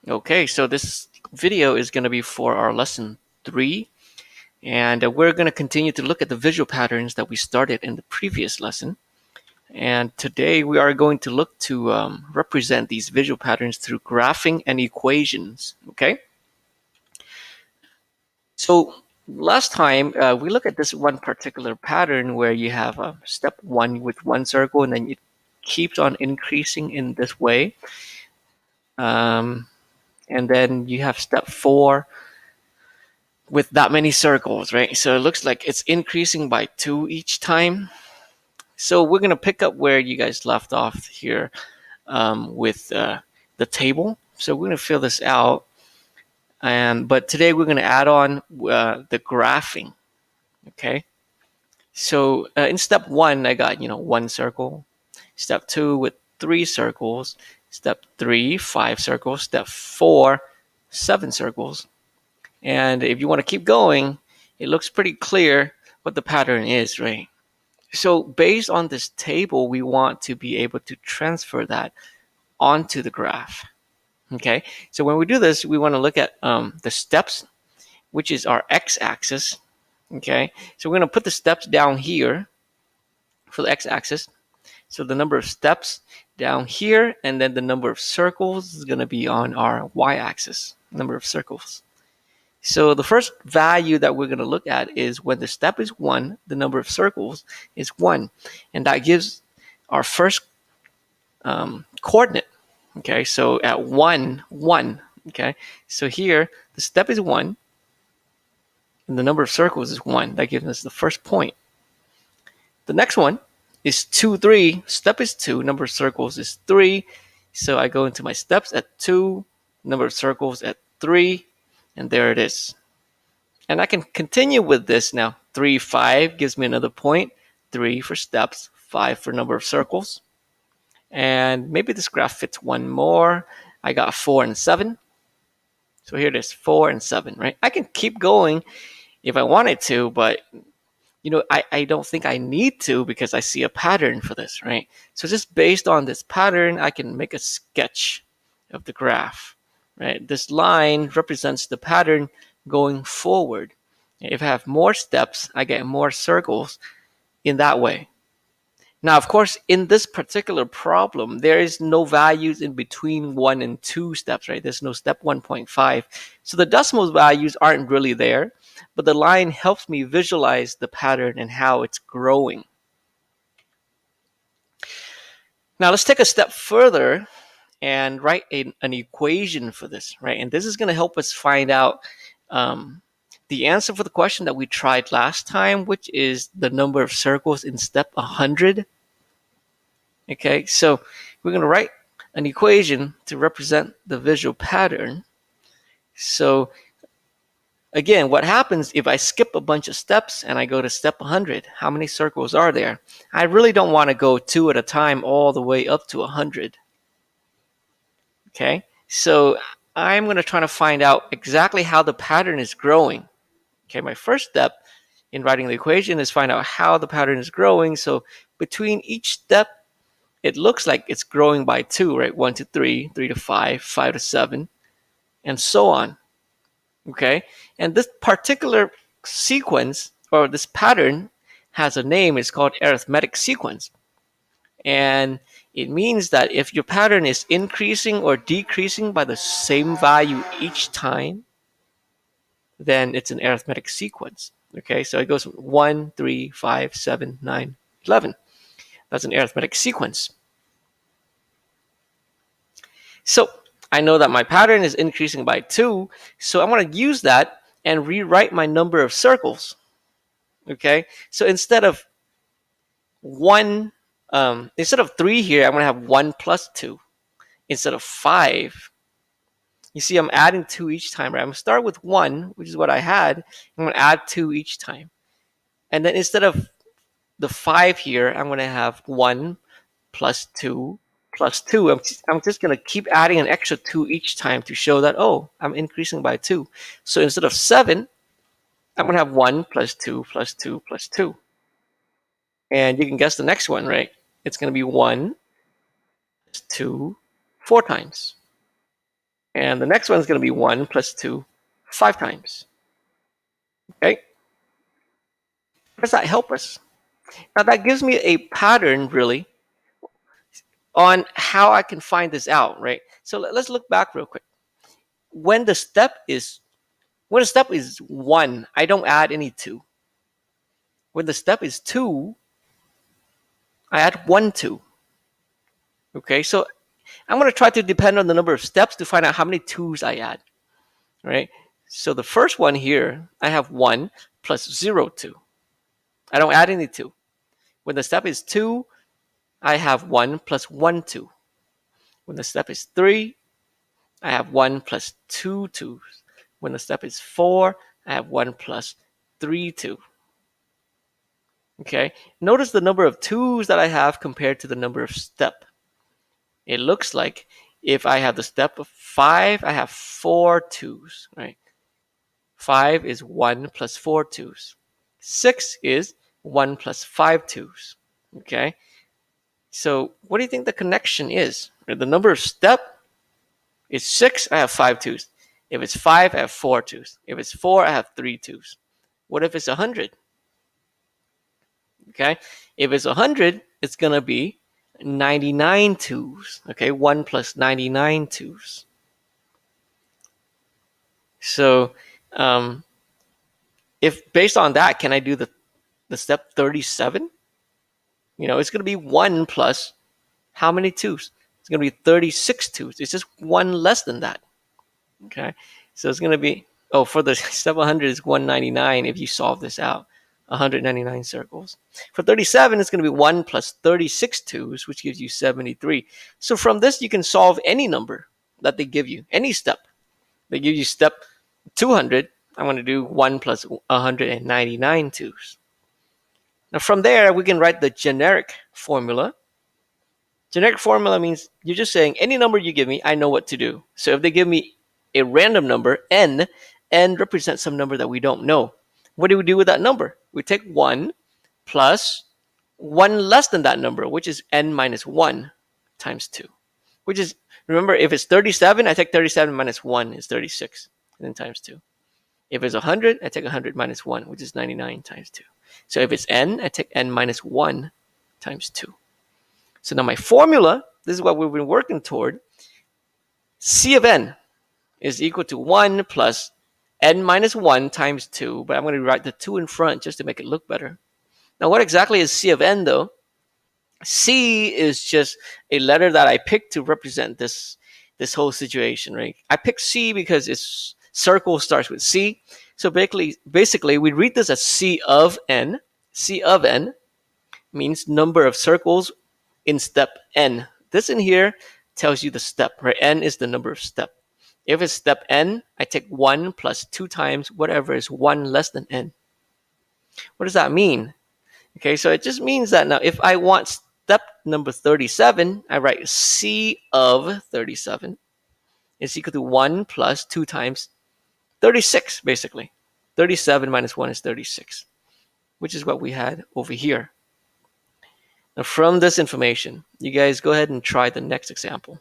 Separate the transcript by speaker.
Speaker 1: Okay, so this video is going to be for our lesson 3, and we're going to continue to look at the visual patterns that we started in the previous lesson. And today we are going to look to represent these visual patterns through graphing and equations. Okay, so last time we looked at this one particular pattern where you have step 1 with one circle, and then it keeps on increasing in this way. And then you have step 4 with that many circles, right? So it looks like it's increasing by 2 each time. So we're going to pick up where you guys left off here with the table. So we're going to fill this out. But today we're going to add on the graphing, okay? So in step 1, I got, 1 circle. Step 2 with 3 circles. Step 3, 5 circles. Step 4, 7 circles. And if you want to keep going, it looks pretty clear what the pattern is, right? So based on this table, we want to be able to transfer that onto the graph. Okay, so when we do this, we want to look at the steps, which is our x-axis. Okay, so we're going to put the steps down here for the x-axis. So the number of steps down here, and then the number of circles is going to be on our y-axis, number of circles. So the first value that we're going to look at is when the step is 1, the number of circles is 1. And that gives our first coordinate. Okay, so at 1, 1. Okay, so here the step is 1, and the number of circles is 1. That gives us the first point. The next one is 2, 3. Step is 2, number of circles is 3. So I go into my steps at 2, number of circles at 3. And there it is. And I can continue with this now. 3, 5 gives me another point. 3 for steps, 5 for number of circles. And maybe this graph fits one more. I got 4 and 7. So here it is, 4 and 7, right? I can keep going if I wanted to, but I don't think I need to because I see a pattern for this, right? So just based on this pattern, I can make a sketch of the graph. Right? This line represents the pattern going forward. If I have more steps, I get more circles in that way. Now, of course, in this particular problem, there is no values in between 1 and 2 steps, right? There's no step 1.5. So the decimal values aren't really there, but the line helps me visualize the pattern and how it's growing. Now, let's take a step further and write an equation for this, right? And this is going to help us find out the answer for the question that we tried last time, which is the number of circles in step 100. Okay, so we're going to write an equation to represent the visual pattern. So again, what happens if I skip a bunch of steps and I go to step 100? How many circles are there? I really don't want to go 2 at a time all the way up to 100. Okay, so I'm going to try to find out exactly how the pattern is growing. Okay, my first step in writing the equation is find out how the pattern is growing. So between each step, it looks like it's growing by 2, right? 1 to 3, 3 to 5, 5 to 7, and so on. Okay, and this particular sequence or this pattern has a name. It's called arithmetic sequence. And it means that if your pattern is increasing or decreasing by the same value each time, then it's an arithmetic sequence. Okay, so it goes 1, 3, 5, 7, 9, 11. That's an arithmetic sequence. So I know that my pattern is increasing by 2, so I'm going to use that and rewrite my number of circles. Okay, so instead of 1, instead of 3 here, I'm going to have 1 plus 2. Instead of 5, you see I'm adding 2 each time, right? I'm going to start with 1, which is what I had. I'm going to add 2 each time. And then instead of the 5 here, I'm going to have 1 plus 2 plus 2. I'm just going to keep adding an extra 2 each time to show that, oh, I'm increasing by 2. So instead of 7, I'm going to have 1 plus 2 plus 2 plus 2. And you can guess the next one, right? It's going to be 1 plus 2, 4 times. And the next one is going to be 1 plus 2 5 times. Okay? How does that help us? Now, that gives me a pattern, really, on how I can find this out, right? So let's look back real quick. When the step is 1, I don't add any 2. When the step is 2, I add 1, 2. Okay, so I'm going to try to depend on the number of steps to find out how many 2's I add, right? So the first one here, I have 1 plus 0, 2. I don't add any 2. When the step is 2, I have 1 plus 1, 2. When the step is 3, I have 1 plus 2, 2. When the step is 4, I have 1 plus 3, 2. Okay, notice the number of 2's that I have compared to the number of step. It looks like if I have the step of 5, I have 4 2's, right? 5 is 1 plus 4 2's. 6 is 1 plus 5 2's. Okay, so what do you think the connection is? The number of step is 6, I have 5 2's. If it's 5, I have 4 2's. If it's 4, I have 3 2's. What if it's 100? Okay, if it's 100, it's going to be 99 2's. Okay, 1 plus 99 2's. So if based on that, can I do the step 37? It's going to be 1 plus how many 2's? It's going to be 36 2's. It's just 1 less than that. Okay, so it's going to be, for the step 100 is 199 if you solve this out. 199 circles. For 37, it's going to be 1 plus 36 2's, which gives you 73. So from this, you can solve any number that they give you, any step. They give you step 200. I'm going to do 1 plus 199 2's. Now from there, we can write the generic formula. Generic formula means you're just saying any number you give me, I know what to do. So if they give me a random number, n represents some number that we don't know. What do we do with that number? We take 1 plus 1 less than that number, which is n minus 1 times 2. Which is, remember, if it's 37, I take 37 minus 1 is 36, and then times 2. If it's 100, I take 100 minus 1, which is 99 times 2. So if it's n, I take n minus 1 times 2. So now my formula, this is what we've been working toward. C of n is equal to 1 plus n minus 1 times 2, but I'm going to write the 2 in front just to make it look better. Now, what exactly is C of n, though? C is just a letter that I picked to represent this whole situation, right? I picked C because its circle starts with C. So basically, we read this as C of n. C of n means number of circles in step n. This in here tells you the step, right? N is the number of step. If it's step n, I take 1 plus 2 times whatever is 1 less than n. What does that mean? Okay, so it just means that now if I want step number 37, I write C of 37 is equal to 1 plus 2 times 36, basically. 37 minus 1 is 36, which is what we had over here. Now from this information, you guys go ahead and try the next example.